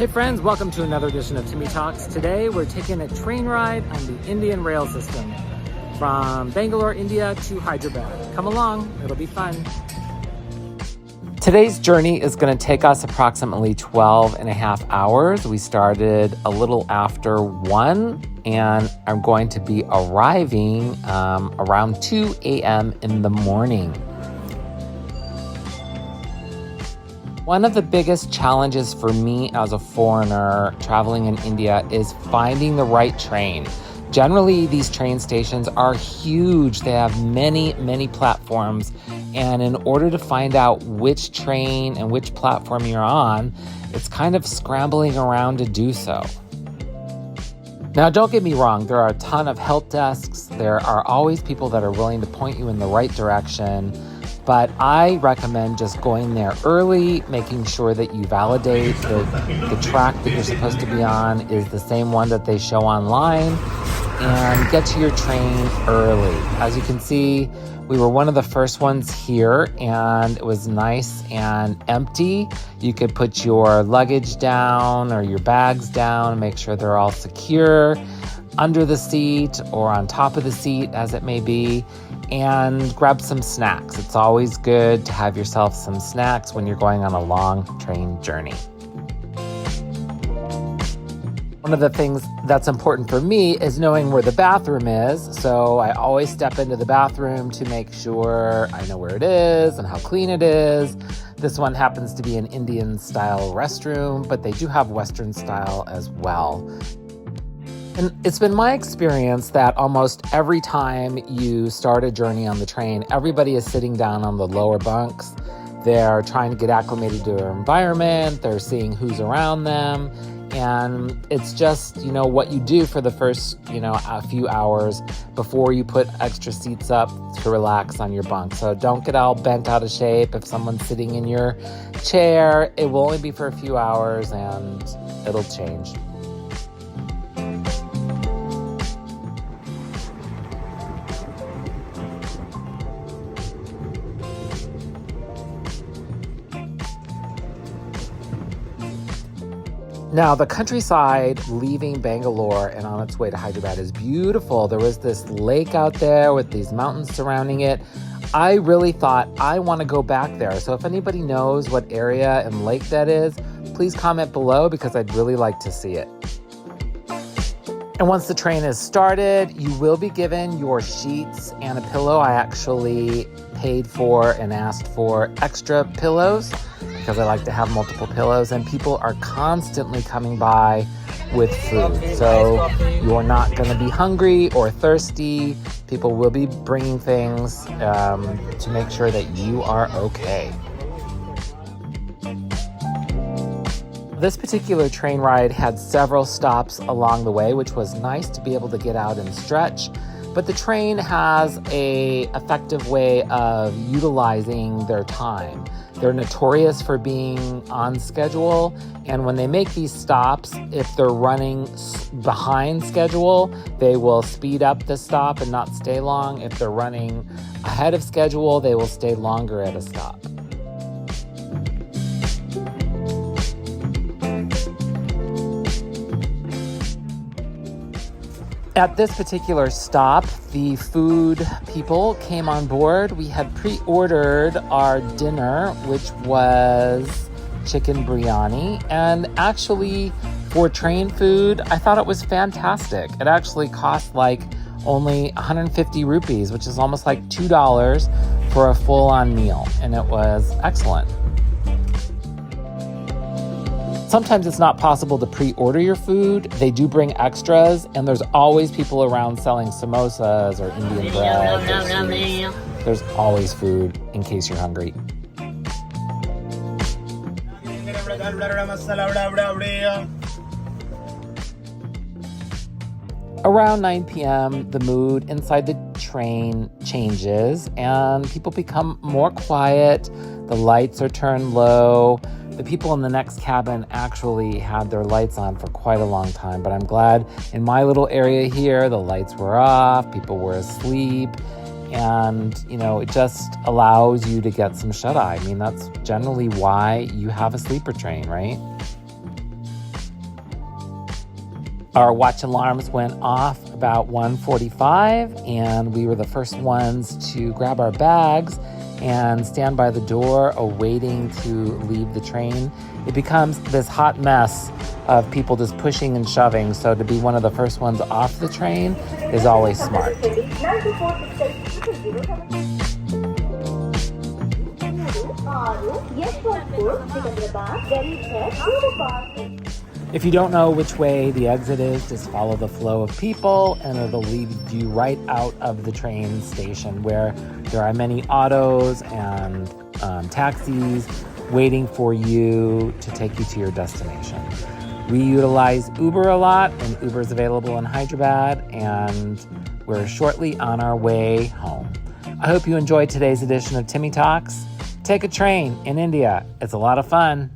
Hey friends, welcome to another edition of Timmy Talks. Today we're taking a train ride on the Indian rail system from Bangalore, India to Hyderabad. Come along, it'll be fun. Today's journey is going to take us approximately 12 and a half hours. We started a little after 1 and I'm going to be arriving around 2 a.m. in the morning. One of the biggest challenges for me as a foreigner traveling in India is finding the right train. Generally, these train stations are huge. They have many, many platforms. And in order to find out which train and which platform you're on, it's kind of scrambling around to do so. Now, don't get me wrong. There are a ton of help desks. There are always people that are willing to point you in the right direction. But I recommend just going there early, making sure that you validate that the track that you're supposed to be on is the same one that they show online, and get to your train early. As you can see, we were one of the first ones here, and it was nice and empty. You could put your luggage down or your bags down and make sure they're all secure under the seat or on top of the seat, as it may be, and grab some snacks. It's always good to have yourself some snacks when you're going on a long train journey. One of the things that's important for me is knowing where the bathroom is. So I always step into the bathroom to make sure I know where it is and how clean it is. This one happens to be an Indian style restroom, but they do have Western style as well. And it's been my experience that almost every time you start a journey on the train, everybody is sitting down on the lower bunks. They're trying to get acclimated to their environment. They're seeing who's around them. And it's just, what you do for the first, a few hours before you put extra seats up to relax on your bunk. So don't get all bent out of shape. If someone's sitting in your chair, it will only be for a few hours and it'll change. Now, the countryside leaving Bangalore and on its way to Hyderabad is beautiful. There was this lake out there with these mountains surrounding it. I really thought I want to go back there. So if anybody knows what area and lake that is, please comment below because I'd really like to see it. And once the train is started, you will be given your sheets and a pillow. I actually paid for and asked for extra pillows because I like to have multiple pillows, and people are constantly coming by with food. So you're not going to be hungry or thirsty. People will be bringing things to make sure that you are okay. This particular train ride had several stops along the way, which was nice to be able to get out and stretch. But the train has an effective way of utilizing their time. They're notorious for being on schedule, and when they make these stops, if they're running behind schedule, they will speed up the stop and not stay long. If they're running ahead of schedule, they will stay longer at a stop. At this particular stop, the food people came on board. We had pre-ordered our dinner, which was chicken biryani. And actually, for train food, I thought it was fantastic. It actually cost only 150 rupees, which is almost like $2 for a full-on meal. And it was excellent. Sometimes it's not possible to pre-order your food. They do bring extras, and there's always people around selling samosas or Indian bread or sweets. There's always food in case you're hungry. Around 9 p.m., the mood inside the train changes, and people become more quiet. The lights are turned low. The people in the next cabin actually had their lights on for quite a long time, but I'm glad in my little area here, the lights were off, people were asleep, and, it just allows you to get some shut-eye. I mean, that's generally why you have a sleeper train, right? Our watch alarms went off about 1:45, and we were the first ones to grab our bags and stand by the door awaiting to leave the train. It becomes this hot mess of people just pushing and shoving, so to be one of the first ones off the train is always smart. If you don't know which way the exit is, just follow the flow of people and it'll lead you right out of the train station where there are many autos and taxis waiting for you to take you to your destination. We utilize Uber a lot, and Uber is available in Hyderabad, and we're shortly on our way home. I hope you enjoyed today's edition of Timmy Talks. Take a train in India. It's a lot of fun.